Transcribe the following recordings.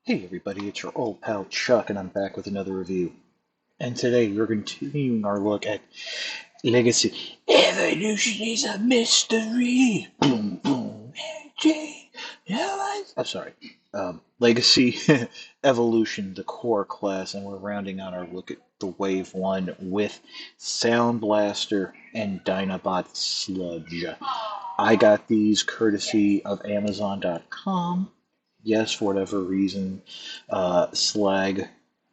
Hey everybody, it's your old pal Chuck, and I'm back with another review. And today we're continuing our look at Legacy. Evolution is a mystery. Boom, boom. I'm sorry. Legacy Evolution, the core class, and we're rounding out our look at the Wave 1 with Soundblaster and Dinobot Sludge. I got these courtesy of Amazon.com. Yes, for whatever reason, Slag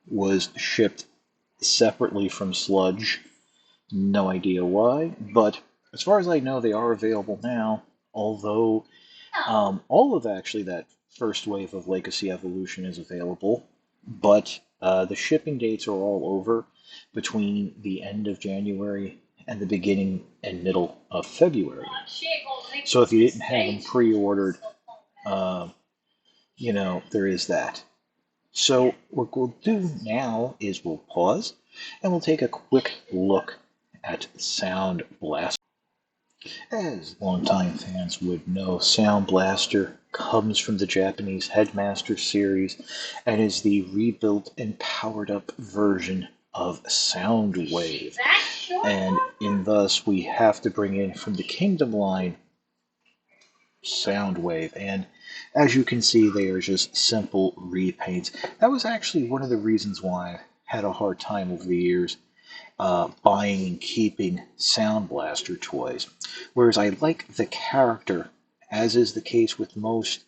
was shipped separately from Sludge. No idea why, but as far as I know, they are available now. Although all of actually that first wave of Legacy Evolution is available, but the shipping dates are all over between the end of January and the beginning and middle of February. So if you didn't have them pre-ordered, uh, there is that. So what we'll do now is we'll pause and we'll take a quick look at Sound Blaster. As longtime fans would know, Sound Blaster comes from the Japanese Headmaster series and is the rebuilt and powered up version of Soundwave. And in thus, we have to bring in from the Kingdom line Soundwave. And as you can see, they are just simple repaints. That was actually one of the reasons why I had a hard time over the years buying and keeping Sound Blaster toys. Whereas I like the character, as is the case with most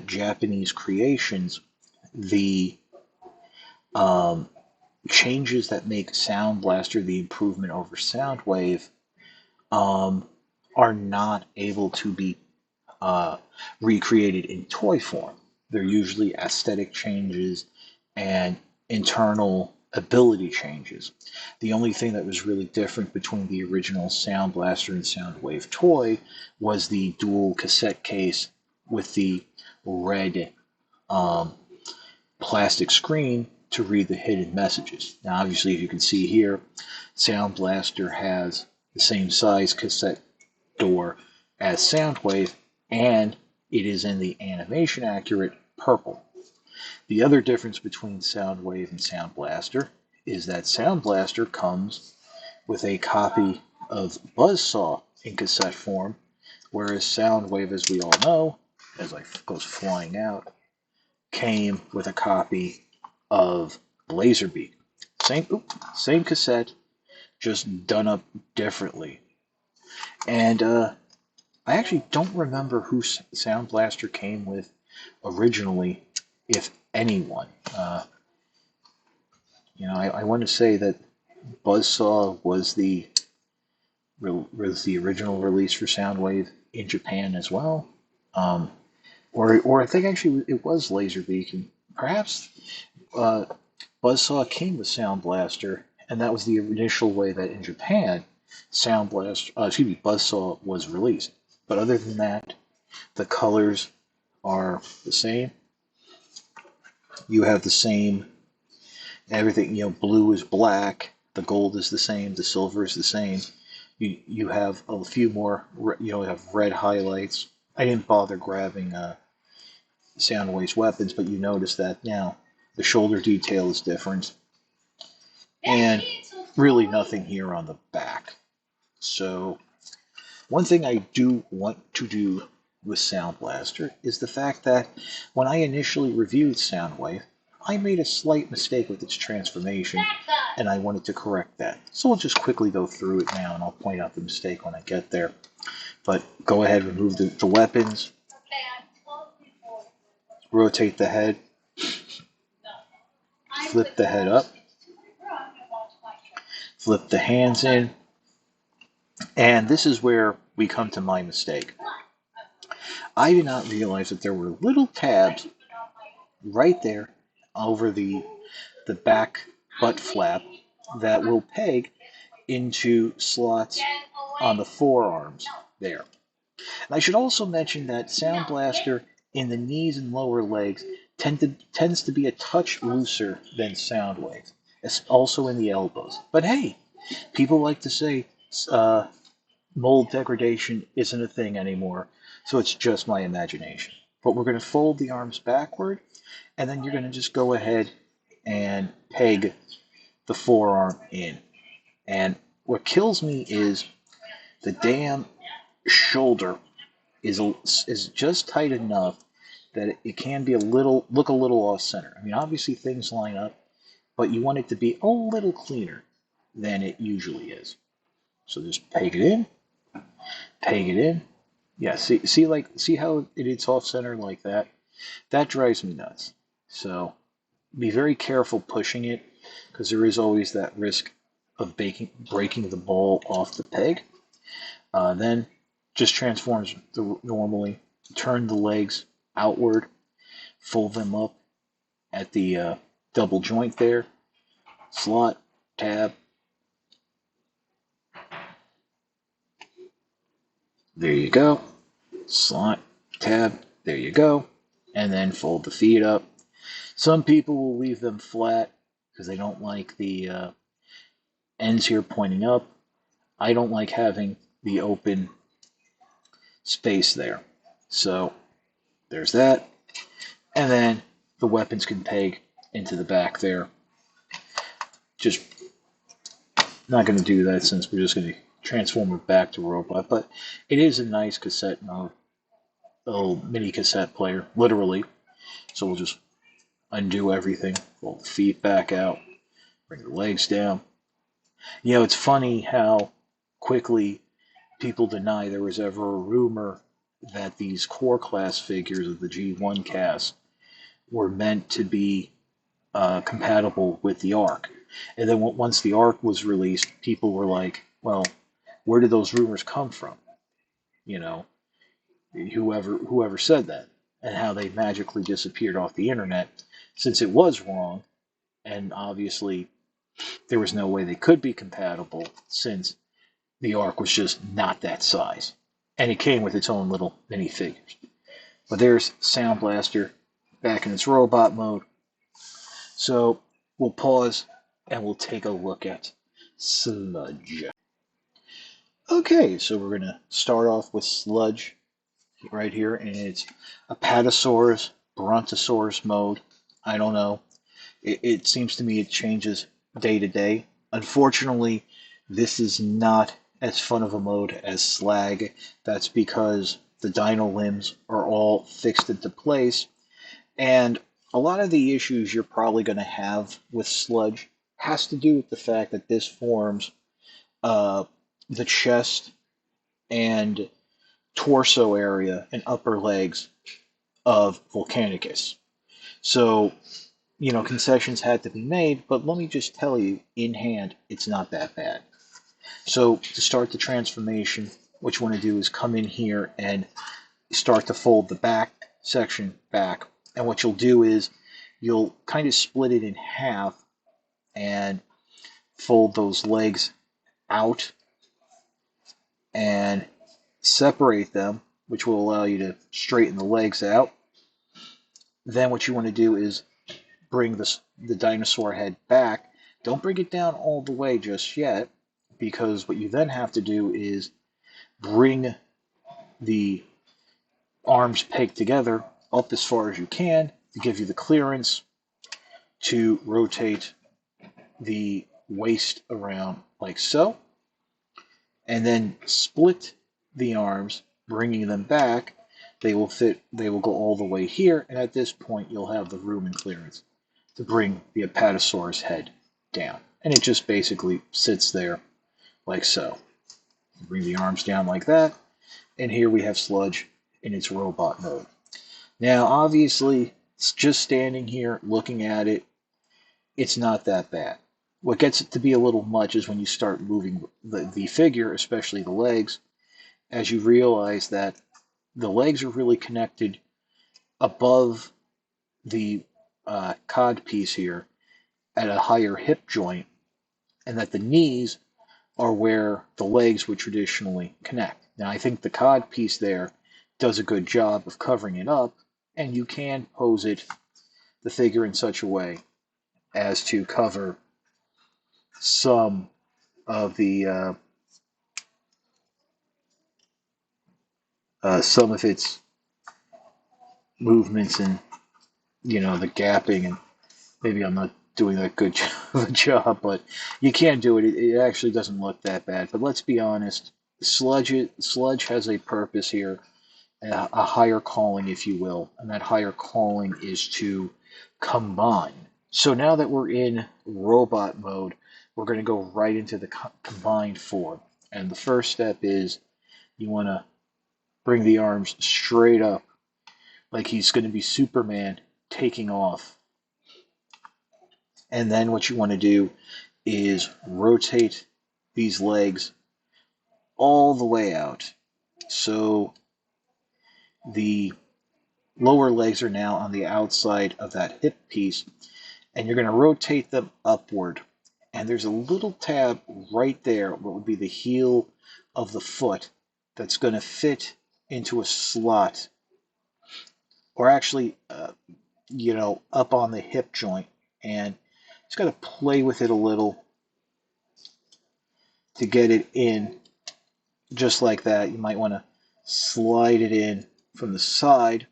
Japanese creations, the changes that make Sound Blaster the improvement over Soundwave are not able to be recreated in toy form. They're usually aesthetic changes and internal ability changes. The only thing that was really different between the original Sound Blaster and Soundwave toy was the dual cassette case with the red plastic screen to read the hidden messages. Now, obviously, as you can see here, Sound Blaster has the same size cassette door as Soundwave, and it is in the animation accurate purple. The other difference between Soundwave and Sound Blaster is that Sound Blaster comes with a copy of Buzzsaw in cassette form, whereas Soundwave, as we all know, as I goes flying out, came with a copy of Laserbeak. Same cassette, just done up differently. And I actually don't remember who Sound Blaster came with originally, if anyone. I want to say that Buzzsaw was the original release for Soundwave in Japan as well, or I think actually it was Laserbeak, and perhaps Buzzsaw came with Sound Blaster, and that was the initial way that in Japan Buzzsaw was released. But other than that, the colors are the same. You have the same everything. Blue is black, the gold is the same, the silver is the same. You have a few more. You have red highlights. I didn't bother grabbing Soundwave's weapons, but you notice that now the shoulder detail is different, and really nothing here on the back. So one thing I do want to do with Sound Blaster is the fact that when I initially reviewed Soundwave, I made a slight mistake with its transformation, and I wanted to correct that. So we'll just quickly go through it now, and I'll point out the mistake when I get there. But go ahead, remove the weapons, rotate the head, flip the head up, flip the hands in, and this is where we come to my mistake. I did not realize that there were little tabs right there over the back butt flap that will peg into slots on the forearms there. And I should also mention that Sound Blaster in the knees and lower legs tends to be a touch looser than Soundwave, also in the elbows. But hey, people like to say mold degradation isn't a thing anymore, so it's just my imagination. but we're going to fold the arms backward, and then you're going to just go ahead and peg the forearm in. And what kills me is the damn shoulder is just tight enough that it can be look a little off center. I mean, obviously things line up, but you want it to be a little cleaner than it usually is. So just peg it in, peg it in. Yeah, see how it's off center like that? That drives me nuts. So be very careful pushing it, because there is always that risk of breaking the ball off the peg. Then just transforms normally. Turn the legs outward, fold them up at the double joint there, slot, tab. There you go. Slot, tab, there you go. And then fold the feet up. Some people will leave them flat because they don't like the ends here pointing up. I don't like having the open space there. So there's that. And then the weapons can peg into the back there. Just not going to do that since we're just going to transform it back to robot. But it is a nice cassette mode. A little mini cassette player, literally. So we'll just undo everything. Fold the feet back out. Bring the legs down. You know, it's funny how quickly people deny there was ever a rumor that these core class figures of the G1 cast were meant to be compatible with the Ark. And then once the Ark was released, people were like, well, where did those rumors come from? You know, whoever said that, and how they magically disappeared off the internet, since it was wrong, and obviously there was no way they could be compatible since the Ark was just not that size. And it came with its own little minifigures. But there's Soundblaster back in its robot mode. So we'll pause and we'll take a look at Sludge. Okay, so we're going to start off with Sludge right here, and it's Apatosaurus, Brontosaurus mode. I don't know. It seems to me it changes day to day. Unfortunately, this is not as fun of a mode as Slag. That's because the dino limbs are all fixed into place, and a lot of the issues you're probably going to have with Sludge has to do with the fact that this forms the chest and torso area and upper legs of Volcanicus. So, you know, concessions had to be made, but let me just tell you, in hand, it's not that bad. So to start the transformation, what you want to do is come in here and start to fold the back section back. And what you'll do is you'll kind of split it in half and fold those legs out and separate them, which will allow you to straighten the legs out. Then what you want to do is bring the dinosaur head back. Don't bring it down all the way just yet, because what you then have to do is bring the arms pegged together up as far as you can to give you the clearance to rotate the waist around like so, and then split the arms, bringing them back. They will go all the way here, and at this point you'll have the room and clearance to bring the Apatosaurus head down. And it just basically sits there like so. Bring the arms down like that, and here we have Sludge in its robot mode. Now, obviously, it's just standing here looking at it, it's not that bad. What gets it to be a little much is when you start moving the figure, especially the legs, as you realize that the legs are really connected above the cod piece here at a higher hip joint, and that the knees are where the legs would traditionally connect. Now, I think the cod piece there does a good job of covering it up, and you can pose the figure in such a way as to cover some of the some of its movements and, the gapping, and maybe I'm not doing that good of a job, but you can do it. It actually doesn't look that bad. But let's be honest, Sludge has a purpose here, a higher calling, if you will, and that higher calling is to combine. So now that we're in robot mode, we're going to go right into the combined form. And the first step is you want to bring the arms straight up, like he's going to be Superman taking off. And then what you want to do is rotate these legs all the way out. So the lower legs are now on the outside of that hip piece, and you're going to rotate them upward. And there's a little tab right there, what would be the heel of the foot, that's going to fit into a slot, or actually, up on the hip joint. And just got to play with it a little to get it in, just like that. You might want to slide it in from the side,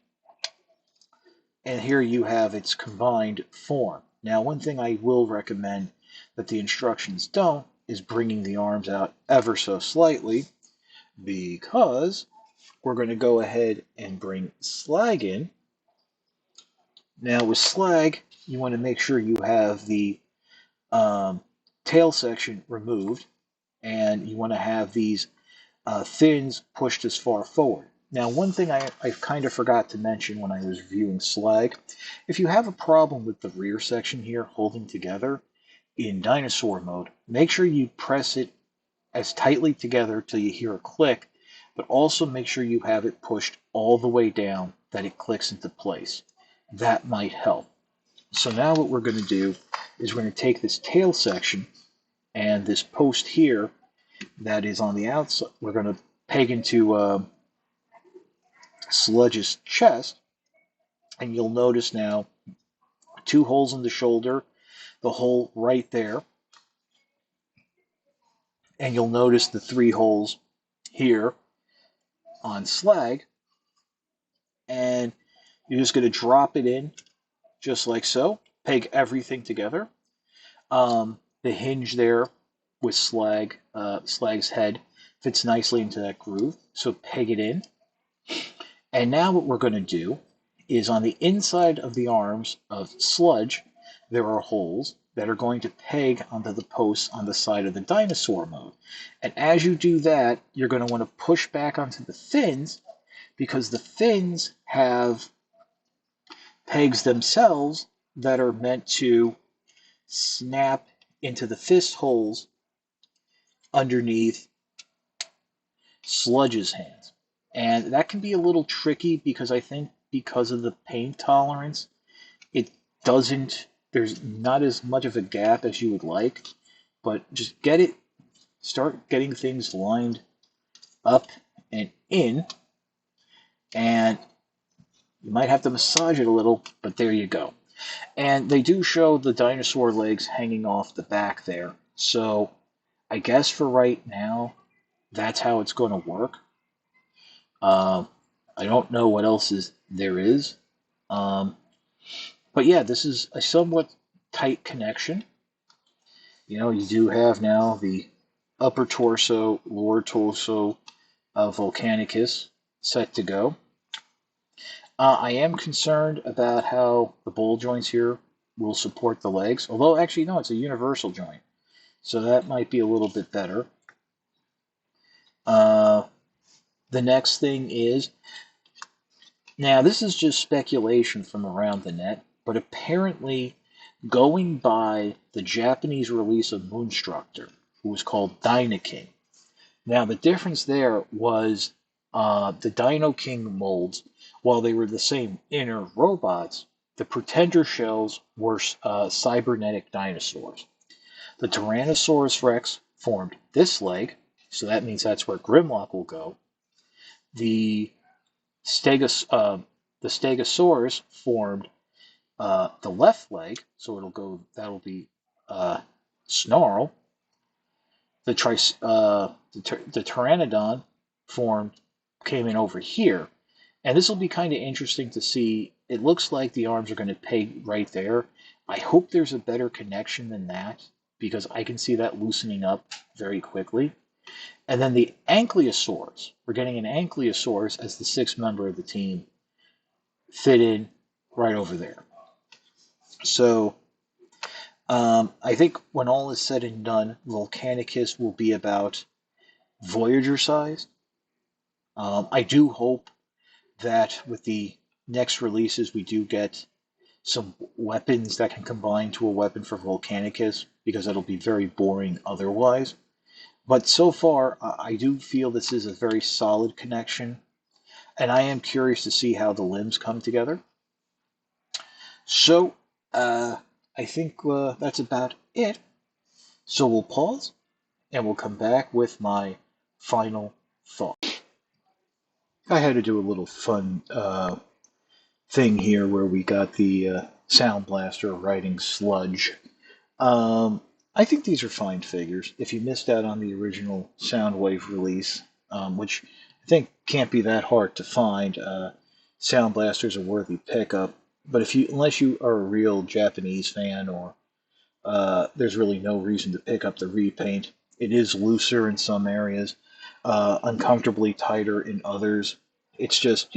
and here you have its combined form. Now, one thing I will recommend that the instructions don't is bringing the arms out ever so slightly, because we're going to go ahead and bring Slag in. Now, with Slag, you want to make sure you have the tail section removed, and you want to have these fins pushed as far forward. Now, one thing I kind of forgot to mention when I was viewing Slag, if you have a problem with the rear section here holding together in dinosaur mode, make sure you press it as tightly together till you hear a click, but also make sure you have it pushed all the way down that it clicks into place. That might help. So now what we're going to do is we're going to take this tail section and this post here that is on the outside, we're going to peg into Sludge's chest, and you'll notice now 2 holes in the shoulder, the hole right there, and you'll notice the 3 holes here on Slag, and you're just going to drop it in just like so, peg everything together. The hinge there with Slag's head fits nicely into that groove, so peg it in. And now what we're going to do is on the inside of the arms of Sludge, there are holes that are going to peg onto the posts on the side of the dinosaur mode. And as you do that, you're going to want to push back onto the fins, because the fins have pegs themselves that are meant to snap into the fist holes underneath Sludge's hands. And that can be a little tricky, because I think because of the pain tolerance, there's not as much of a gap as you would like, but just start getting things lined up and in, and you might have to massage it a little, but there you go. And they do show the dinosaur legs hanging off the back there, so I guess for right now, that's how it's going to work. I don't know what else there is. But yeah, this is a somewhat tight connection. You do have now the upper torso, lower torso of Volcanicus set to go. I am concerned about how the ball joints here will support the legs. Although, actually, no, it's a universal joint. So that might be a little bit better. The next thing is, now this is just speculation from around the net, but apparently, going by the Japanese release of Moonstructor, who was called Dino King. Now, the difference there was the Dino King molds, while they were the same inner robots, the Pretender shells were cybernetic dinosaurs. The Tyrannosaurus Rex formed this leg, so that means that's where Grimlock will go. The Stegosaurus formed the left leg, so that'll be Snarl. The Pteranodon came in over here, And this will be kind of interesting to see. It looks like the arms are going to peg right there. I hope there's a better connection than that because I can see that loosening up very quickly. And then the ankylosaurs. We're getting an ankylosaurus as the sixth member of the team fitted right over there. So I think when all is said and done, Volcanicus will be about Voyager sized. I do hope that with the next releases, we do get some weapons that can combine to a weapon for Volcanicus, because that'll be very boring otherwise. But so far, I do feel this is a very solid connection, and I am curious to see how the limbs come together. So, I think that's about it. So we'll pause, and we'll come back with my final thought. I had to do a little fun thing here where we got the Soundblaster writing Sludge. I think these are fine figures. If you missed out on the original Soundwave release, which I think can't be that hard to find, Soundblaster's a worthy pickup. But unless you are a real Japanese fan, or there's really no reason to pick up the repaint. It is looser in some areas, uncomfortably tighter in others. It's just,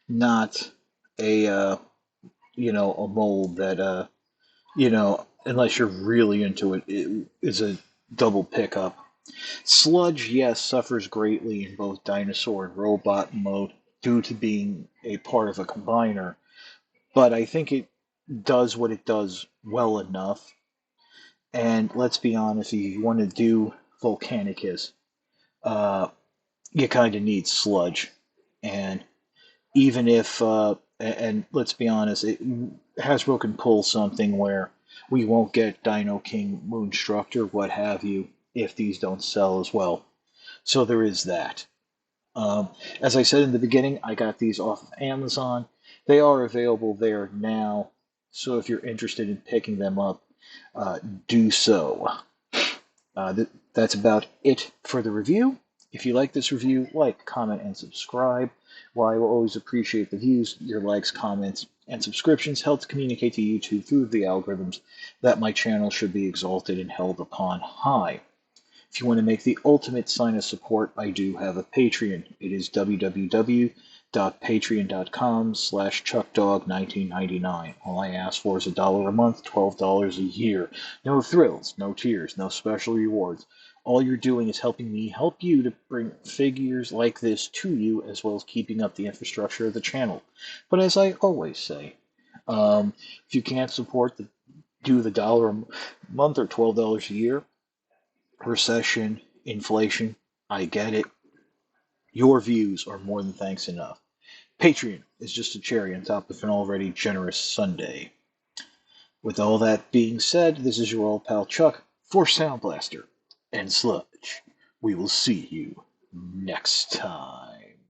not a mold that unless you're really into it, it is a double pickup. Sludge, yes, suffers greatly in both dinosaur and robot mode due to being a part of a combiner, but I think it does what it does well enough. And let's be honest, if you want to do Volcanicus, uh, you kind of need Sludge. And even if, and let's be honest, Hasbro can pull something where we won't get Dino King, Moonstructor, what have you, if these don't sell as well. So there is that. As I said in the beginning, I got these off of Amazon. They are available there now, so if you're interested in picking them up, do so. That's about it for the review. If you like this review, like, comment, and subscribe. While I will always appreciate the views, your likes, comments, and subscriptions help to communicate to YouTube through the algorithms that my channel should be exalted and held upon high. If you want to make the ultimate sign of support, I do have a Patreon. It is www.patreon.com/chuckdog1999. All I ask for is $1 a month, $12 a year. No thrills, no tears, no special rewards. All you're doing is helping me help you to bring figures like this to you, as well as keeping up the infrastructure of the channel. But as I always say, if you can't do the $1 a month or $12 a year, recession, inflation, I get it. Your views are more than thanks enough. Patreon is just a cherry on top of an already generous sundae. With all that being said, this is your old pal Chuck for Soundblaster and Sludge. We will see you next time.